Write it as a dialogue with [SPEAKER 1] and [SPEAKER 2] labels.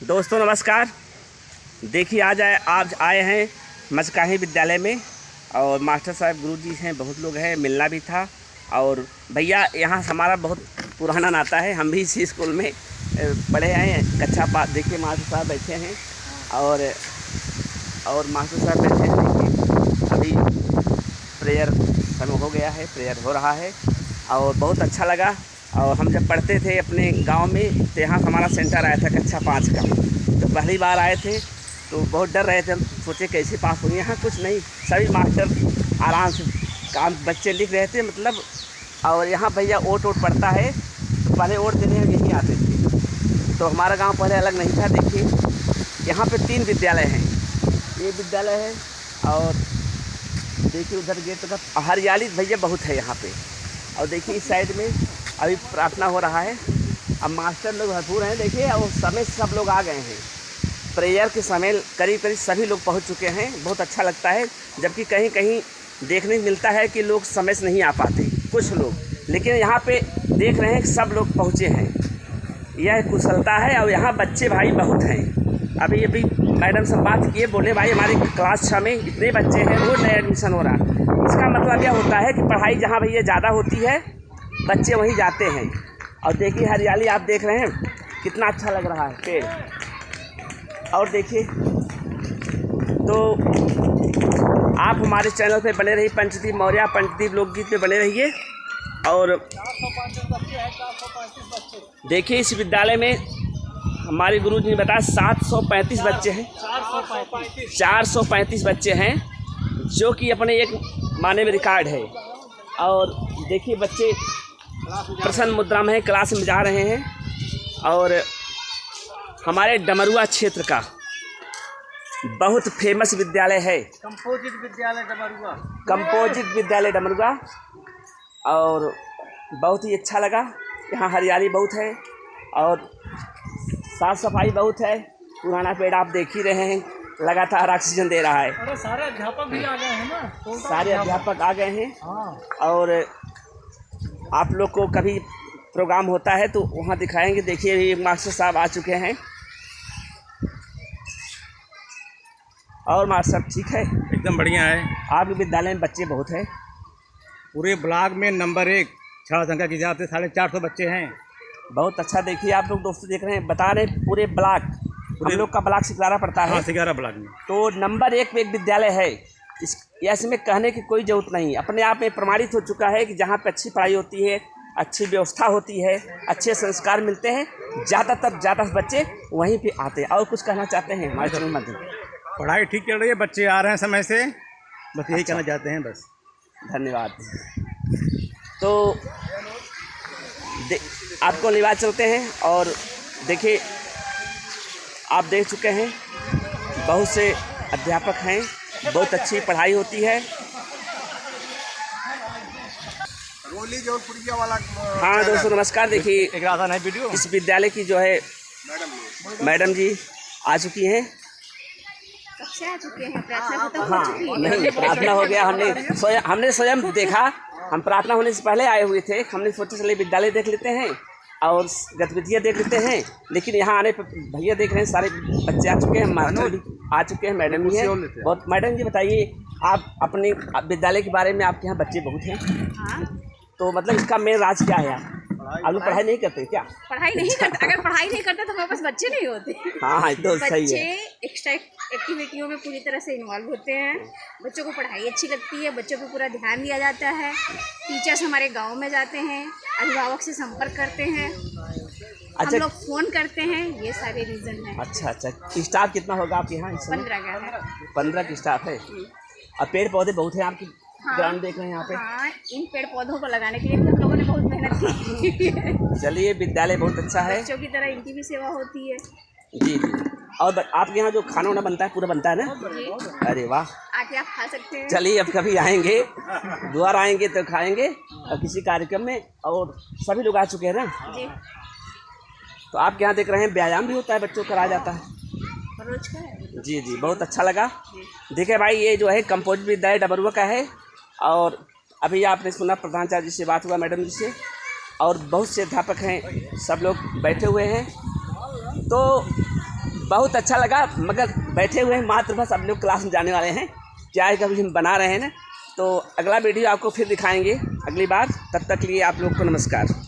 [SPEAKER 1] दोस्तों नमस्कार। देखिए आज आए हैं मचकाही विद्यालय में और मास्टर साहब गुरुजी हैं, बहुत लोग हैं, मिलना भी था। और भैया यहाँ हमारा बहुत पुराना नाता है, हम भी इसी स्कूल में पढ़े हैं। कक्षा पास देखिए मास्टर साहब बैठे हैं और मास्टर साहब बैठे हैं। देखिए अभी प्रेयर समय हो गया है, प्रेयर हो रहा है और बहुत अच्छा लगा। और हम जब पढ़ते थे अपने गांव में तो यहाँ हमारा सेंटर आया था कक्षा 5 का, तो पहली बार आए थे तो बहुत डर रहे थे। हम सोचे कैसे पास होंगे, यहाँ कुछ नहीं, सभी मास्टर आराम से काम बच्चे लिख रहे थे मतलब। और यहाँ भैया ओट पड़ता है तो पहले ओट देने हम यहीं आते थे। तो हमारा गांव पहले अलग नहीं था। देखिए यहाँ पे 3 विद्यालय हैं, ये विद्यालय है और देखिए उधर गेट तक हरियाली भैया बहुत है यहाँ पे। और देखिए इस साइड में अभी प्रार्थना हो रहा है, अब मास्टर लोग भरपूर हैं। देखिए और समय सब लोग आ गए हैं, प्रेयर के समय करीब सभी लोग पहुंच चुके हैं। बहुत अच्छा लगता है, जबकि कहीं कहीं देखने मिलता है कि लोग समय से नहीं आ पाते कुछ लोग, लेकिन यहाँ पे देख रहे हैं कि सब लोग पहुँचे हैं। यह कुशलता है और यहाँ बच्चे भाई बहुत हैं। अभी मैडम से बात किए, बोले भाई हमारी क्लास 6 में इतने बच्चे हैं, रोज़ नया एडमिशन हो रहा। इसका मतलब यह होता है कि पढ़ाई जहाँ भैया ज़्यादा होती है बच्चे वहीं जाते हैं। और देखिए हरियाली आप देख रहे हैं कितना अच्छा लग रहा है पेड़। और देखिए तो आप हमारे चैनल पे बने रहिए, पंचदीप मौर्य पंचदीप लोकगीत पे बने रहिए। और देखिए इस विद्यालय में हमारे गुरु जी ने बताया 735 बच्चे हैं, 435 बच्चे हैं, जो कि अपने एक माने में रिकॉर्ड है। और देखिए बच्चे प्रसन्न मुद्रा में क्लास में जा रहे हैं। और हमारे डमरुआ क्षेत्र का बहुत फेमस विद्यालय है कंपोजिट विद्यालय डमरुआ। और बहुत ही अच्छा लगा, यहाँ हरियाली बहुत है और साफ सफाई बहुत है। पुराना पेड़ आप देख ही रहे हैं, लगातार ऑक्सीजन दे रहा है।
[SPEAKER 2] अरे सारे अध्यापक भी आ गए हैं ना,
[SPEAKER 1] सारे अध्यापक आ गए हैं।
[SPEAKER 2] हाँ।
[SPEAKER 1] और आप लोग को कभी प्रोग्राम होता है तो वहाँ दिखाएंगे। देखिए ये मास्टर साहब आ चुके हैं। और मास्टर साहब ठीक है?
[SPEAKER 2] एकदम बढ़िया है।
[SPEAKER 1] आपके विद्यालय में बच्चे बहुत हैं,
[SPEAKER 2] पूरे ब्लॉक में नंबर 1 छात्र संख्या के हिसाब से 450 बच्चे हैं।
[SPEAKER 1] बहुत अच्छा। देखिए आप लोग दोस्तों देख रहे हैं, बता रहे हैं पूरे ब्लॉक, हम लोग का ब्लॉक सिकरारा पड़ता है।
[SPEAKER 2] हाँ, सिकरारा ब्लॉक में
[SPEAKER 1] तो नंबर 1 पे एक विद्यालय है। इसमें कहने की कोई ज़रूरत नहीं, अपने आप में प्रमाणित हो चुका है कि जहाँ पे अच्छी पढ़ाई होती है, अच्छी व्यवस्था होती है, अच्छे संस्कार मिलते हैं, ज़्यादातर बच्चे वहीं पे आते हैं। और कुछ कहना चाहते हैं हमारे चैनल माध्यम?
[SPEAKER 2] पढ़ाई ठीक चल रही है, बच्चे आ रहे हैं समय से, बस यही कहना चाहते हैं बस।
[SPEAKER 1] धन्यवाद। तो आपको लेवा चलते हैं और देखिए आप देख चुके हैं बहुत से अध्यापक हैं, बहुत अच्छी पढ़ाई होती है। हाँ दोस्तों नमस्कार। देखिए
[SPEAKER 2] एक आसान है वीडियो,
[SPEAKER 1] इस विद्यालय की जो है मैडम जी आ चुकी हैं।
[SPEAKER 3] कक्षा आ चुके हैं, प्रार्थना खत्म हो
[SPEAKER 1] हाँ
[SPEAKER 3] चुकी है।
[SPEAKER 1] नहीं, प्रार्थना हो गया। हमने स्वयं देखा, हम प्रार्थना होने से पहले आए हुए थे। हमने सोचा चले विद्यालय देख लेते हैं और गतिविधियाँ देख लेते हैं, लेकिन यहाँ आने पर भैया देख रहे हैं सारे बच्चे आ चुके हैं, मास्टर भी आ चुके हैं, मैडम भी हैं बहुत। मैडम जी बताइए आप अपने विद्यालय के बारे में, आपके यहाँ बच्चे बहुत हैं।
[SPEAKER 3] हाँ,
[SPEAKER 1] तो मतलब इसका मेन राज क्या है? आप लोग पढ़ाई नहीं करते क्या?
[SPEAKER 3] पढ़ाई नहीं करते। अगर पढ़ाई नहीं करते तो हमारे पास बच्चे नहीं होते।
[SPEAKER 1] हाँ तो सही
[SPEAKER 3] बच्चे
[SPEAKER 1] है।
[SPEAKER 3] एक्स्ट्रा एक्टिविटियों में पूरी तरह से इन्वॉल्व होते हैं। बच्चों को पढ़ाई अच्छी लगती है, बच्चों पे पूरा ध्यान दिया जाता है। टीचर्स हमारे गांव में जाते हैं, अभिभावक से संपर्क करते हैं, हम लोग फ़ोन करते हैं, ये सारे रीज़न हैं।
[SPEAKER 1] अच्छा। स्टाफ कितना होगा आपके यहाँ?
[SPEAKER 3] 15 का है।
[SPEAKER 1] 15 की स्टाफ है। और पेड़ पौधे बहुत हैं आपकी?
[SPEAKER 3] हाँ,
[SPEAKER 1] ग्राउंड देख रहे हैं यहाँ पे।
[SPEAKER 3] हाँ, इन पेड़ पौधों को लगाने के लिए भी हम लोगों ने बहुत मेहनत की है।
[SPEAKER 1] चलिए विद्यालय बहुत अच्छा है,
[SPEAKER 3] बच्चों की तरह इनकी भी सेवा होती है।
[SPEAKER 1] जी। और आपके यहाँ जो खाना वाना बनता है पूरा बनता है ना? अरे वाह,
[SPEAKER 3] आके आप खा सकते हैं।
[SPEAKER 1] चलिए अब कभी आएंगे, द्वार आएंगे तो खाएंगे और किसी कार्यक्रम में। और सभी लोग आ चुके हैं ना
[SPEAKER 3] जी।
[SPEAKER 1] तो आपके यहाँ देख रहे हैं व्यायाम भी होता है, बच्चों को कराया जाता है।
[SPEAKER 3] रोज का है।
[SPEAKER 1] जी बहुत अच्छा लगा। देखिए भाई ये जो है कंपोजिट विद्यालय डमरुआ का है। और अभी आपने सुना प्रधानाचार्य जी से बात हुआ, मैडम जी से, और बहुत से अध्यापक हैं, सब लोग बैठे हुए हैं। तो बहुत अच्छा लगा, मगर बैठे हुए हैं मात्र बस, अब लोग क्लास में जाने वाले हैं। चाय का भी हम बना रहे हैं ना, तो अगला वीडियो आपको फिर दिखाएंगे अगली बार। तब तक लिए आप लोग को नमस्कार।